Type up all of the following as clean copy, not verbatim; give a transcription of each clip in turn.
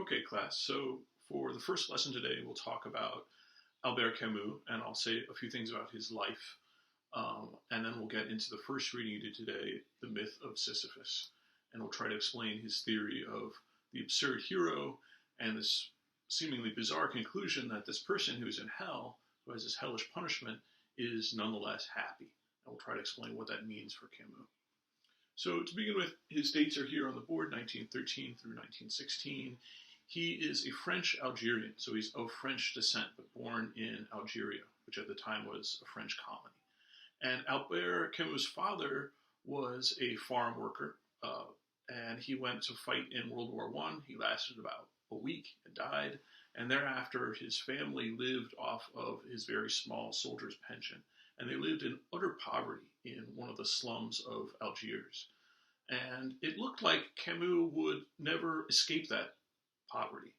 Okay, class. So for the first lesson today, we'll talk about Albert Camus, and I'll say a few things about his life. And then we'll get into the first reading you did today, The Myth of Sisyphus. And we'll try to explain his theory of the absurd hero and this seemingly bizarre conclusion that this person who is in hell, who has this hellish punishment, is nonetheless happy. And we'll try to explain what that means for Camus. So to begin with, his dates are here on the board, 1913 through 1916. He is a French Algerian, so he's of French descent, but born in Algeria, which at the time was a French colony. And Albert Camus' father was a farm worker, and he went to fight in World War I. He lasted about a week and died, and thereafter his family lived off of his very small soldier's pension, and they lived in utter poverty in one of the slums of Algiers. And it looked like Camus would never escape that poverty.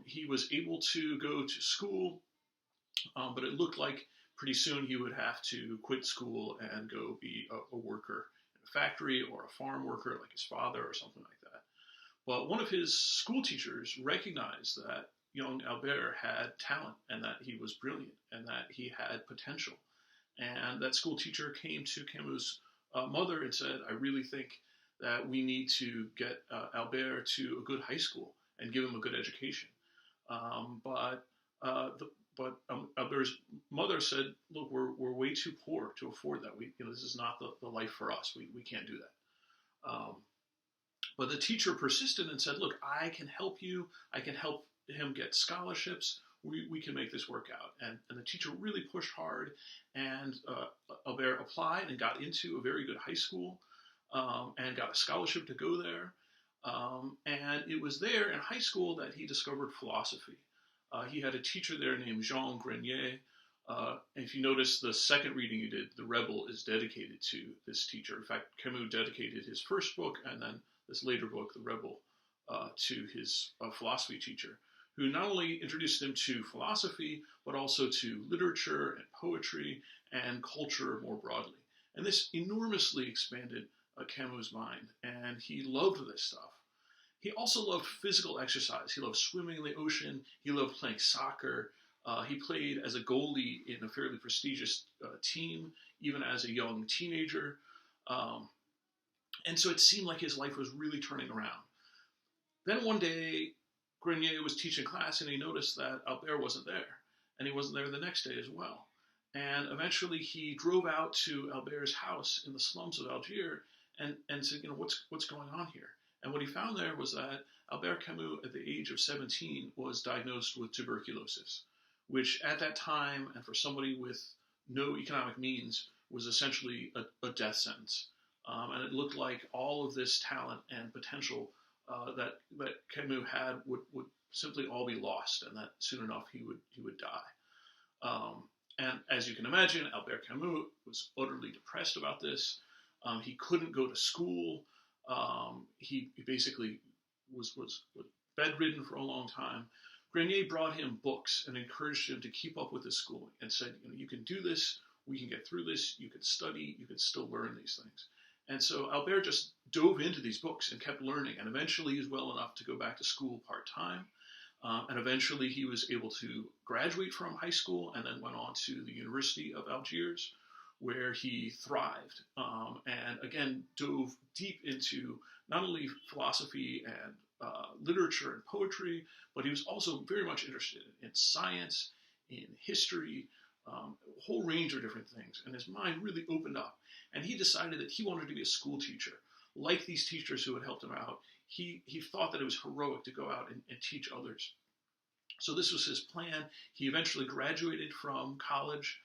He was able to go to school, but it looked like pretty soon he would have to quit school and go be a worker in a factory or a farm worker like his father or something like that. But one of his school teachers recognized that young Albert had talent and that he was brilliant and that he had potential. And that school teacher came to Camus' mother and said, I really think that we need to get Albert to a good high school and give him a good education. But Albert's mother said, look, we're way too poor to afford that. This is not the life for us. We can't do that. But the teacher persisted and said, look, I can help you. I can help him get scholarships. We can make this work out. And the teacher really pushed hard, and Albert applied and got into a very good high school and got a scholarship to go there. And it was there in high school that he discovered philosophy. He had a teacher there named Jean Grenier. If you notice the second reading you did, The Rebel, is dedicated to this teacher. In fact, Camus dedicated his first book and then this later book, The Rebel, to his philosophy teacher, who not only introduced him to philosophy, but also to literature and poetry and culture more broadly. And this enormously expanded Camus' mind, and he loved this stuff. He also loved physical exercise. He loved swimming in the ocean. He loved playing soccer. He played as a goalie in a fairly prestigious team, even as a young teenager. And so it seemed like his life was really turning around. Then one day, Grenier was teaching class, and he noticed that Albert wasn't there, and he wasn't there the next day as well. And eventually, he drove out to Albert's house in the slums of Algiers and said, what's going on here? And what he found there was that Albert Camus, at the age of 17, was diagnosed with tuberculosis, which at that time, and for somebody with no economic means, was essentially a death sentence. And it looked like all of this talent and potential that Camus had would simply all be lost, and that soon enough he would die. And as you can imagine, Albert Camus was utterly depressed about this. He couldn't go to school. He basically was bedridden for a long time. Grenier brought him books and encouraged him to keep up with his schooling and said, you can do this, we can get through this, you can study, you can still learn these things. And so Albert just dove into these books and kept learning, and eventually he was well enough to go back to school part-time. And eventually he was able to graduate from high school and then went on to the University of Algiers, where he thrived, and again dove deep into not only philosophy and literature and poetry, but he was also very much interested in science, in history, a whole range of different things. And his mind really opened up, and he decided that he wanted to be a school teacher. Like these teachers who had helped him out, he thought that it was heroic to go out and teach others. So this was his plan. He eventually graduated from college,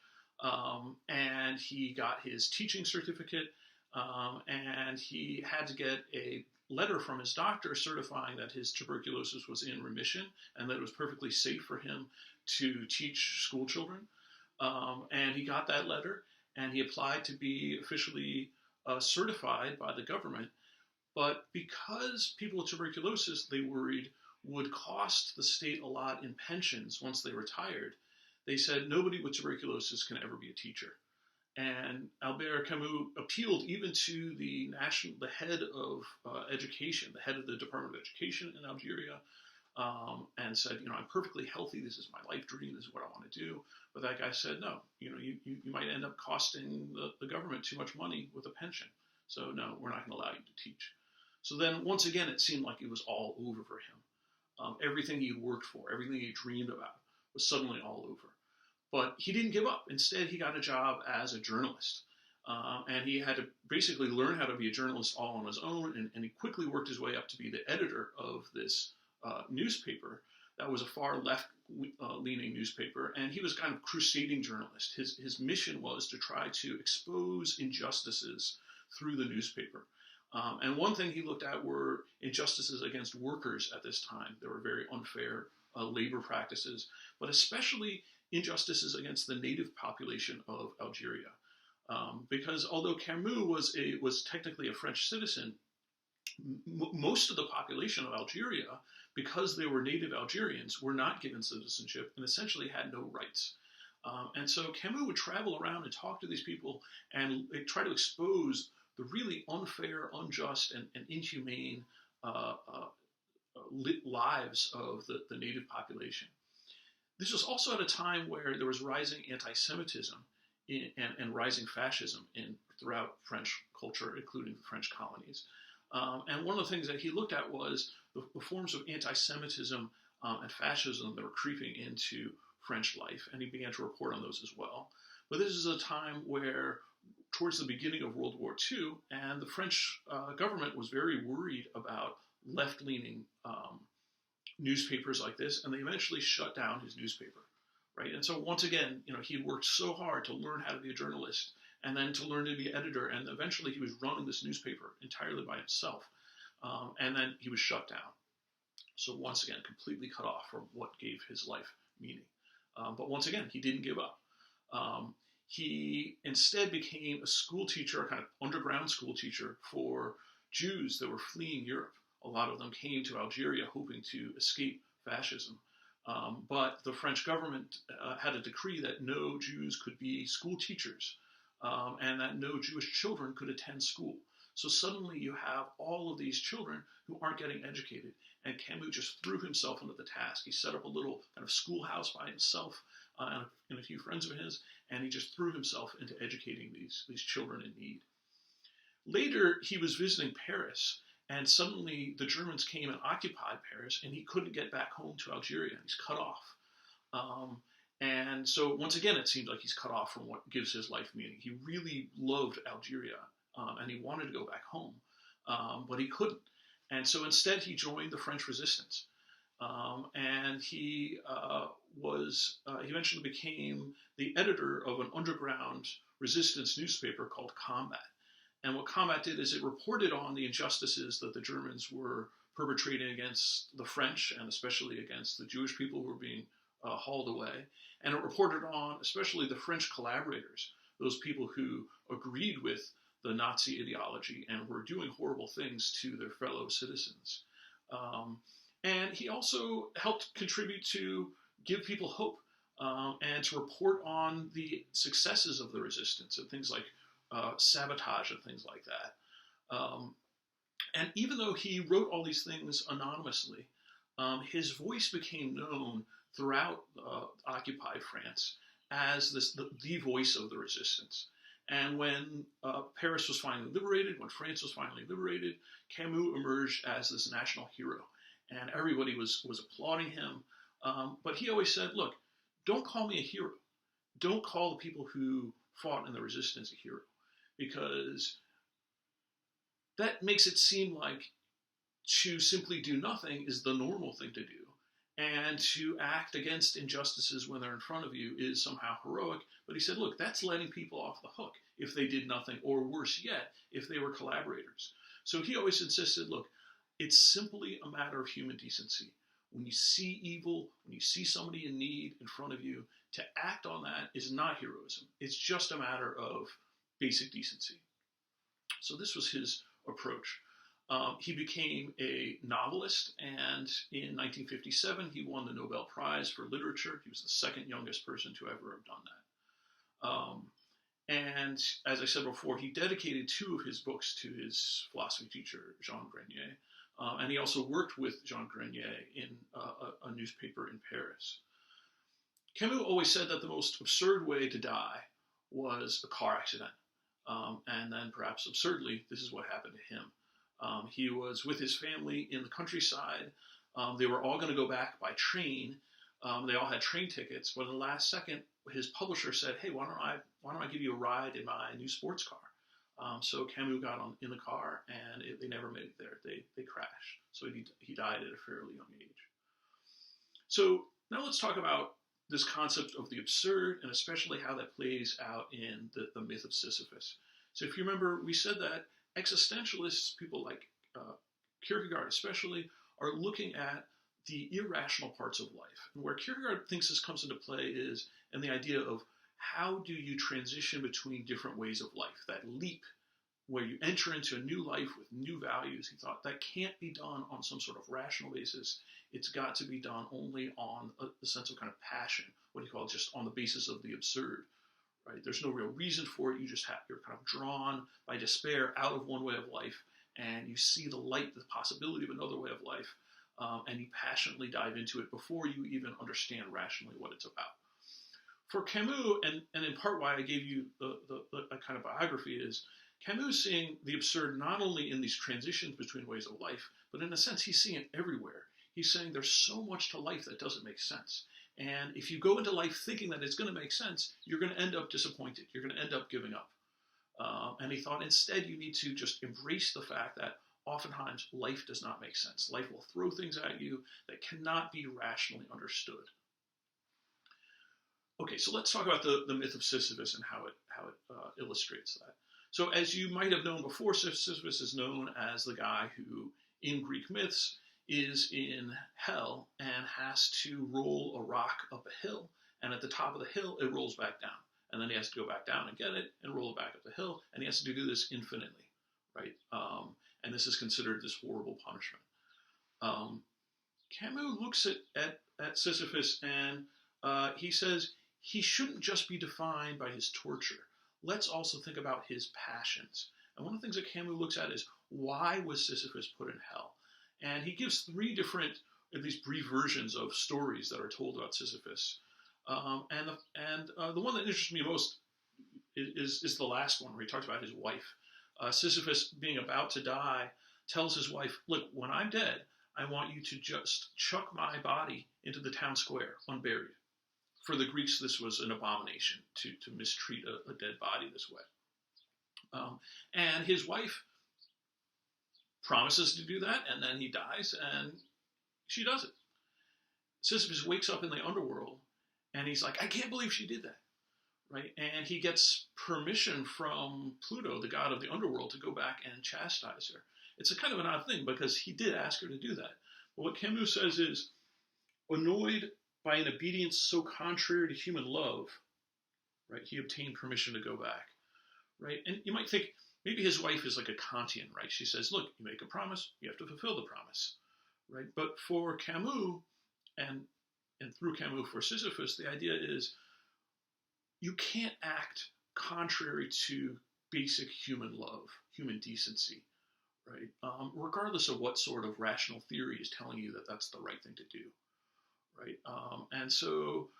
and he got his teaching certificate, and he had to get a letter from his doctor certifying that his tuberculosis was in remission and that it was perfectly safe for him to teach school children. And he got that letter, and he applied to be officially certified by the government. But because people with tuberculosis, they worried, would cost the state a lot in pensions once they retired, they said nobody with tuberculosis can ever be a teacher. And Albert Camus appealed even to the head of education, the head of the Department of Education in Algeria, and said, I'm perfectly healthy. This is my life dream. This is what I want to do. But that guy said, no, you might end up costing the government too much money with a pension. So no, we're not going to allow you to teach. So then once again, it seemed like it was all over for him. Everything he worked for, everything he dreamed about was suddenly all over. But he didn't give up. Instead, he got a job as a journalist. And he had to basically learn how to be a journalist all on his own. And he quickly worked his way up to be the editor of this newspaper that was a far left-leaning newspaper. And he was kind of crusading journalist. His mission was to try to expose injustices through the newspaper. And one thing he looked at were injustices against workers at this time. There were very unfair labor practices, but especially injustices against the native population of Algeria. Because although Camus was technically a French citizen, most of the population of Algeria, because they were native Algerians, were not given citizenship and essentially had no rights. And so Camus would travel around and talk to these people and try to expose the really unfair, unjust, and inhumane lives of the native population. This was also at a time where there was rising anti-Semitism and rising fascism throughout French culture, including the French colonies. And one of the things that he looked at was the forms of anti-Semitism and fascism that were creeping into French life, and he began to report on those as well. But this is a time where, towards the beginning of World War II, and the French government was very worried about left-leaning newspapers like this, and they eventually shut down his newspaper, right? And so once again, he had worked so hard to learn how to be a journalist, and then to learn to be an editor, and eventually he was running this newspaper entirely by himself, and then he was shut down. So once again, completely cut off from what gave his life meaning. But once again, he didn't give up. He instead became a school teacher, a kind of underground school teacher for Jews that were fleeing Europe. A lot of them came to Algeria hoping to escape fascism. But the French government had a decree that no Jews could be school teachers, and that no Jewish children could attend school. So suddenly you have all of these children who aren't getting educated, and Camus just threw himself into the task. He set up a little kind of schoolhouse by himself and a few friends of his, and he just threw himself into educating these children in need. Later, he was visiting Paris, and suddenly the Germans came and occupied Paris, and he couldn't get back home to Algeria, and he's cut off. And so once again, it seems like he's cut off from what gives his life meaning. He really loved Algeria, and he wanted to go back home, but he couldn't. And so instead, he joined the French resistance. And he eventually became the editor of an underground resistance newspaper called Combat. And what Combat did is it reported on the injustices that the Germans were perpetrating against the French, and especially against the Jewish people who were being hauled away. And it reported on especially the French collaborators, those people who agreed with the Nazi ideology and were doing horrible things to their fellow citizens. And he also helped contribute to give people hope and to report on the successes of the resistance and things like sabotage and things like that. And even though he wrote all these things anonymously, his voice became known throughout occupied France as the voice of the resistance. And when Paris was finally liberated, when France was finally liberated, Camus emerged as this national hero. And everybody was applauding him. But he always said, look, don't call me a hero. Don't call the people who fought in the resistance a hero. Because that makes it seem like to simply do nothing is the normal thing to do. And to act against injustices when they're in front of you is somehow heroic. But he said, look, that's letting people off the hook if they did nothing, or worse yet, if they were collaborators. So he always insisted, look, it's simply a matter of human decency. When you see evil, when you see somebody in need in front of you, to act on that is not heroism. It's just a matter of basic decency. So this was his approach. He became a novelist, and in 1957, he won the Nobel Prize for Literature. He was the second youngest person to ever have done that. And as I said before, he dedicated two of his books to his philosophy teacher, Jean Grenier. And he also worked with Jean Grenier in a newspaper in Paris. Camus always said that the most absurd way to die was a car accident. And then perhaps absurdly, this is what happened to him. He was with his family in the countryside. They were all going to go back by train. They all had train tickets, but in the last second, his publisher said, "Hey, why don't I give you a ride in my new sports car?" So Camus got in the car, and they never made it there. They crashed. So he died at a fairly young age. So now let's talk about this concept of the absurd, and especially how that plays out in the myth of Sisyphus. So if you remember, we said that existentialists, people like Kierkegaard especially, are looking at the irrational parts of life. And where Kierkegaard thinks this comes into play is in the idea of how do you transition between different ways of life, that leap where you enter into a new life with new values. He thought that can't be done on some sort of rational basis. It's got to be done only on the sense of kind of passion, what he called just on the basis of the absurd. Right? There's no real reason for it. You're kind of drawn by despair out of one way of life, and you see the light, the possibility of another way of life, and you passionately dive into it before you even understand rationally what it's about. For Camus, and in part why I gave you the kind of biography, is Camus seeing the absurd not only in these transitions between ways of life, but in a sense he's seeing it everywhere. He's saying there's so much to life that doesn't make sense. And if you go into life thinking that it's going to make sense, you're going to end up disappointed. You're going to end up giving up. And he thought instead you need to just embrace the fact that oftentimes life does not make sense. Life will throw things at you that cannot be rationally understood. Okay, so let's talk about the myth of Sisyphus and how it illustrates that. So as you might have known before, Sisyphus is known as the guy who, in Greek myths, is in hell and has to roll a rock up a hill. And at the top of the hill, it rolls back down. And then he has to go back down and get it and roll it back up the hill. And he has to do this infinitely, right? And this is considered this horrible punishment. Camus looks at Sisyphus and he says he shouldn't just be defined by his torture. Let's also think about his passions. And one of the things that Camus looks at is, why was Sisyphus put in hell? And he gives three different, at least brief versions of stories that are told about Sisyphus. And the one that interests me most is the last one, where he talks about his wife. Sisyphus, being about to die, tells his wife, "Look, when I'm dead, I want you to just chuck my body into the town square, unburied." For the Greeks, this was an abomination to mistreat a dead body this way. And his wife promises to do that, and then he dies, and she does it. Sisyphus wakes up in the underworld, and he's like, "I can't believe she did that," right? And he gets permission from Pluto, the god of the underworld, to go back and chastise her. It's a kind of an odd thing, because he did ask her to do that. But what Camus says is, annoyed by an obedience so contrary to human love, right, he obtained permission to go back, right? And you might think, maybe his wife is like a Kantian, right? She says, look, you make a promise, you have to fulfill the promise, right? But for Camus, and through Camus for Sisyphus, the idea is you can't act contrary to basic human love, human decency, right? Regardless of what sort of rational theory is telling you that that's the right thing to do, right? And so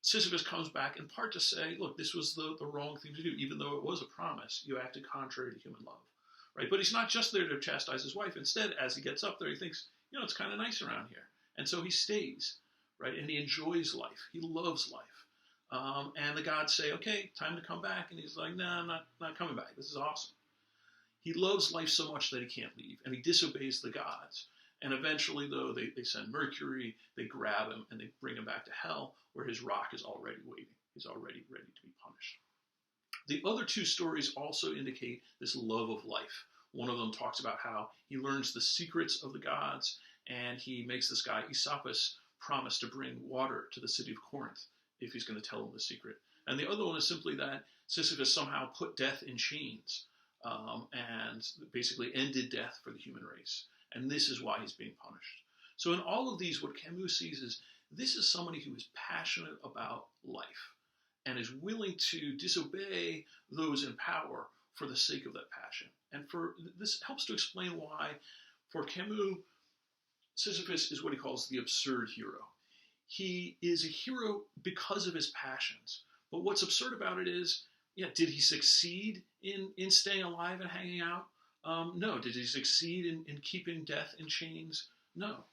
Sisyphus comes back in part to say, look, this was the wrong thing to do. Even though it was a promise, you acted contrary to human love, right? But he's not just there to chastise his wife. Instead, as he gets up there, he thinks, it's kind of nice around here. And so he stays, right? And he enjoys life. He loves life. And the gods say, okay, time to come back. And he's like, no, I'm not coming back. This is awesome. He loves life so much that he can't leave. And he disobeys the gods. And eventually, though, they send Mercury, they grab him, and they bring him back to hell, where his rock is already waiting. He's already ready to be punished. The other two stories also indicate this love of life. One of them talks about how he learns the secrets of the gods, and he makes this guy, Sisyphus, promise to bring water to the city of Corinth if he's going to tell him the secret. And the other one is simply that Sisyphus somehow put death in chains and basically ended death for the human race. And this is why he's being punished. So in all of these, what Camus sees is this is somebody who is passionate about life and is willing to disobey those in power for the sake of that passion. And this helps to explain why For Camus, Sisyphus is what he calls the absurd hero. He is a hero because of his passions. But what's absurd about it is, yeah, did he succeed in staying alive and hanging out? No. Did he succeed in keeping death in chains? No.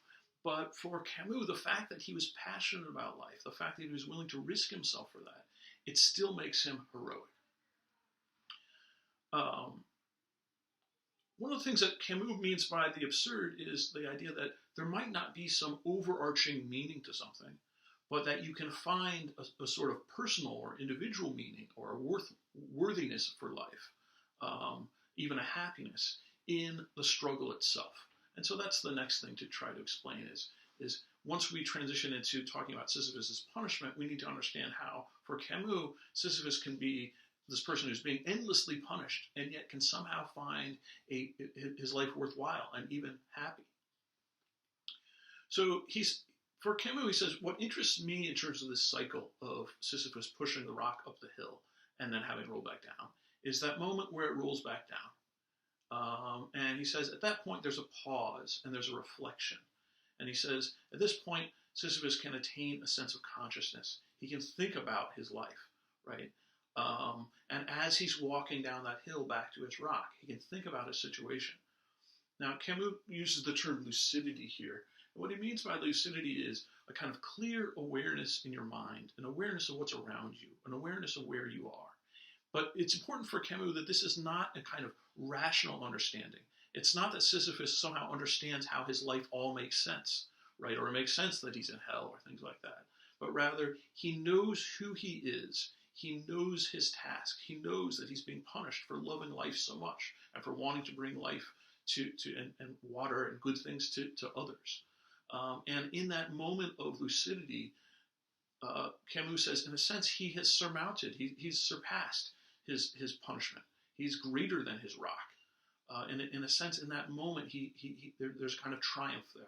But for Camus, the fact that he was passionate about life, the fact that he was willing to risk himself for that, it still makes him heroic. One of the things that Camus means by the absurd is the idea that there might not be some overarching meaning to something, but that you can find a sort of personal or individual meaning or a worthiness for life, even a happiness in the struggle itself. And so that's the next thing to try to explain is once we transition into talking about Sisyphus' punishment, we need to understand how, for Camus, Sisyphus can be this person who's being endlessly punished and yet can somehow find his life worthwhile and even happy. So for Camus, he says, what interests me in terms of this cycle of Sisyphus pushing the rock up the hill and then having it roll back down is that moment where it rolls back down. And he says, at that point, there's a pause and there's a reflection. And he says, at this point, Sisyphus can attain a sense of consciousness. He can think about his life, right? And as he's walking down that hill back to his rock, he can think about his situation. Now, Camus uses the term lucidity here. And what he means by lucidity is a kind of clear awareness in your mind, an awareness of what's around you, an awareness of where you are. But it's important for Camus that this is not a kind of rational understanding. It's not that Sisyphus somehow understands how his life all makes sense, right? Or it makes sense that he's in hell or things like that. But rather, he knows who he is. He knows his task. He knows that he's being punished for loving life so much and for wanting to bring life and water and good things to others. And in that moment of lucidity, Camus says, in a sense, he has surmounted, he's surpassed his punishment. He's greater than his rock. In a sense, in that moment, there's kind of triumph there,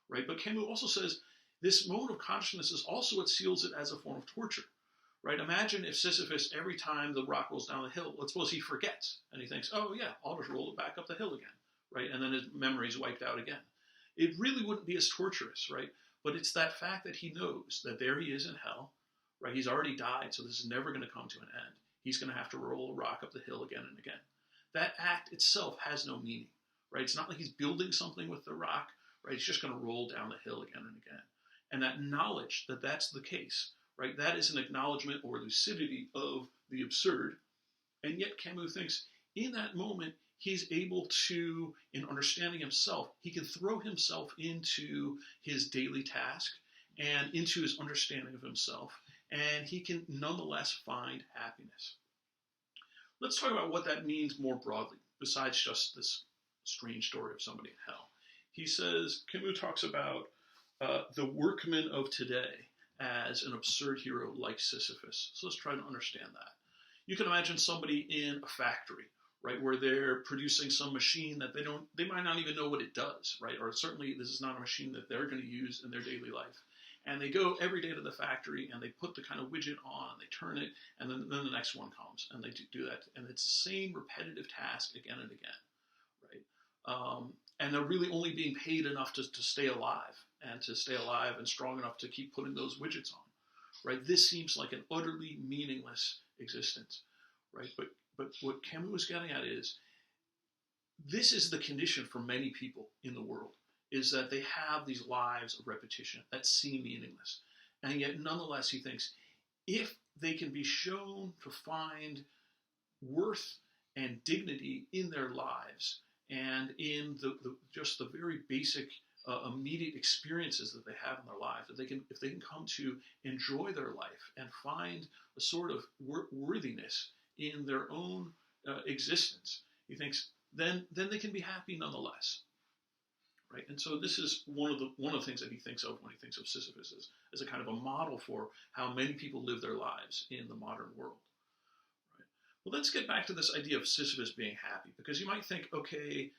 right? But Camus also says this moment of consciousness is also what seals it as a form of torture. Right? Imagine if Sisyphus, every time the rock rolls down the hill, let's suppose he forgets and he thinks, oh yeah, I'll just roll it back up the hill again, right? And then his memory's wiped out again. It really wouldn't be as torturous, right? But it's that fact that he knows that there he is in hell, right? He's already died, so this is never going to come to an end. He's going to have to roll a rock up the hill again and again. That act itself has no meaning, right? It's not like he's building something with the rock, right? He's just going to roll down the hill again and again. And that knowledge that that's the case, right? That is an acknowledgement or lucidity of the absurd. And yet Camus thinks in that moment, he's able to, in understanding himself, he can throw himself into his daily task and into his understanding of himself, and he can nonetheless find happiness. Let's talk about what that means more broadly, besides just this strange story of somebody in hell. He says, Camus talks about the workman of today as an absurd hero like Sisyphus. So let's try to understand that. You can imagine somebody in a factory, right, where they're producing some machine that they might not even know what it does, right? Or certainly this is not a machine that they're going to use in their daily life. And they go every day to the factory and they put the kind of widget on, they turn it, and then the next one comes and they do that. And it's the same repetitive task again and again, right? And they're really only being paid enough to stay alive and strong enough to keep putting those widgets on, right? This seems like an utterly meaningless existence, right? But what Camus is getting at is this is the condition for many people in the world, is that they have these lives of repetition that seem meaningless. And yet, nonetheless, he thinks if they can be shown to find worth and dignity in their lives and in just the very basic immediate experiences that they have in their lives, that if they can come to enjoy their life and find a sort of worthiness in their own existence, he thinks then they can be happy nonetheless, right? And so this is one of the things that he thinks of when he thinks of Sisyphus as a kind of a model for how many people live their lives in the modern world. Right? Well, let's get back to this idea of Sisyphus being happy, because you might think, okay,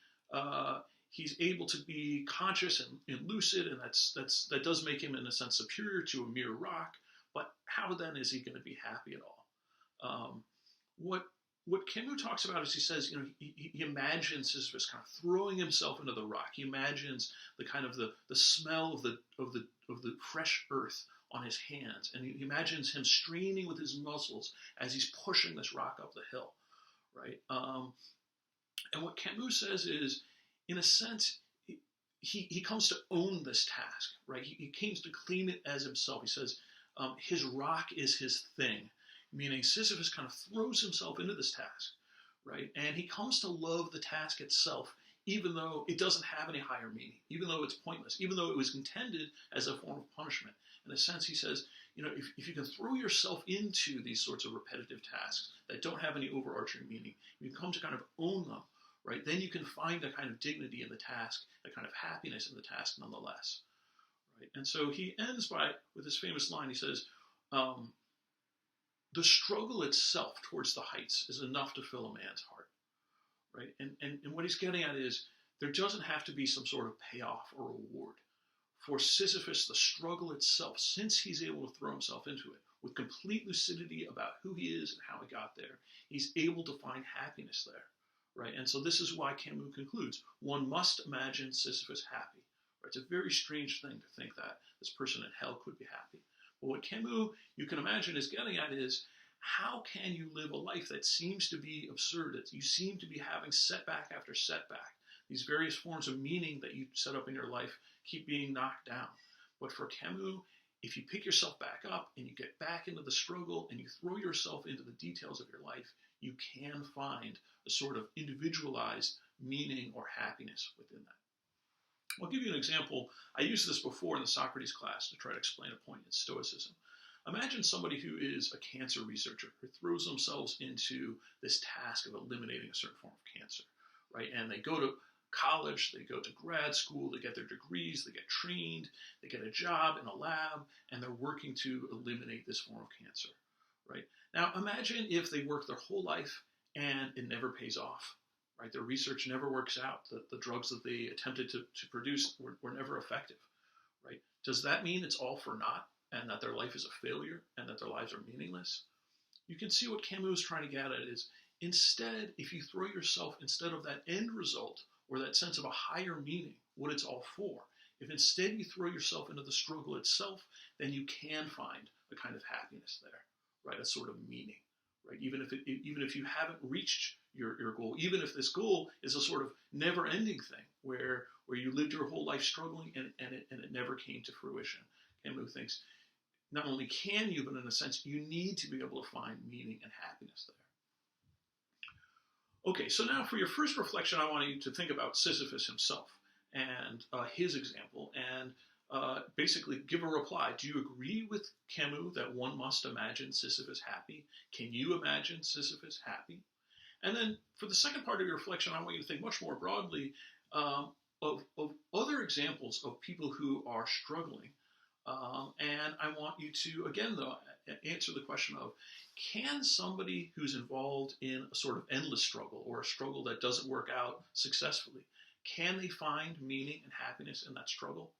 he's able to be conscious and lucid, and that does make him, in a sense, superior to a mere rock. But how then is he going to be happy at all? what Camus talks about is he says, he imagines Sisyphus kind of throwing himself into the rock. He imagines the kind of the smell of the fresh earth on his hands, and he imagines him straining with his muscles as he's pushing this rock up the hill, right? And what Camus says is, in a sense, he comes to own this task, right? He comes to claim it as himself. He says his rock is his thing, meaning Sisyphus kind of throws himself into this task, right? And he comes to love the task itself, even though it doesn't have any higher meaning, even though it's pointless, even though it was intended as a form of punishment. In a sense, he says, if you can throw yourself into these sorts of repetitive tasks that don't have any overarching meaning, you come to kind of own them, right? Then you can find a kind of dignity in the task, a kind of happiness in the task nonetheless, right? And so he ends with this famous line. He says, the struggle itself towards the heights is enough to fill a man's heart, right? And what he's getting at is there doesn't have to be some sort of payoff or reward. For Sisyphus, the struggle itself, since he's able to throw himself into it with complete lucidity about who he is and how he got there, he's able to find happiness there, right? And so this is why Camus concludes, one must imagine Sisyphus happy. Right? It's a very strange thing to think that this person in hell could be happy. But what Camus, you can imagine, is getting at is, how can you live a life that seems to be absurd? You seem to be having setback after setback. These various forms of meaning that you set up in your life keep being knocked down. But for Camus, if you pick yourself back up and you get back into the struggle and you throw yourself into the details of your life, you can find a sort of individualized meaning or happiness within that. I'll give you an example. I used this before in the Socrates class to try to explain a point in Stoicism. Imagine somebody who is a cancer researcher who throws themselves into this task of eliminating a certain form of cancer, right? And they go to college, they go to grad school, they get their degrees, they get trained, they get a job in a lab, and they're working to eliminate this form of cancer, right? Now, imagine if they work their whole life and it never pays off, right? Their research never works out. The drugs that they attempted to produce were never effective, right? Does that mean it's all for naught and that their life is a failure and that their lives are meaningless? You can see what Camus is trying to get at is, instead, if you throw yourself, instead of that end result or that sense of a higher meaning, what it's all for, if instead you throw yourself into the struggle itself, then you can find a kind of happiness there, right? A sort of meaning, right? Even if you haven't reached your goal, even if this goal is a sort of never-ending thing where you lived your whole life struggling and it never came to fruition. Camus thinks not only can you, but in a sense, you need to be able to find meaning and happiness there. Okay, so now for your first reflection, I want you to think about Sisyphus himself and his example, and basically give a reply. Do you agree with Camus that one must imagine Sisyphus happy? Can you imagine Sisyphus happy? And then for the second part of your reflection, I want you to think much more broadly of other examples of people who are struggling. And I want you to, again, though, answer the question of, can somebody who's involved in a sort of endless struggle or a struggle that doesn't work out successfully, can they find meaning and happiness in that struggle?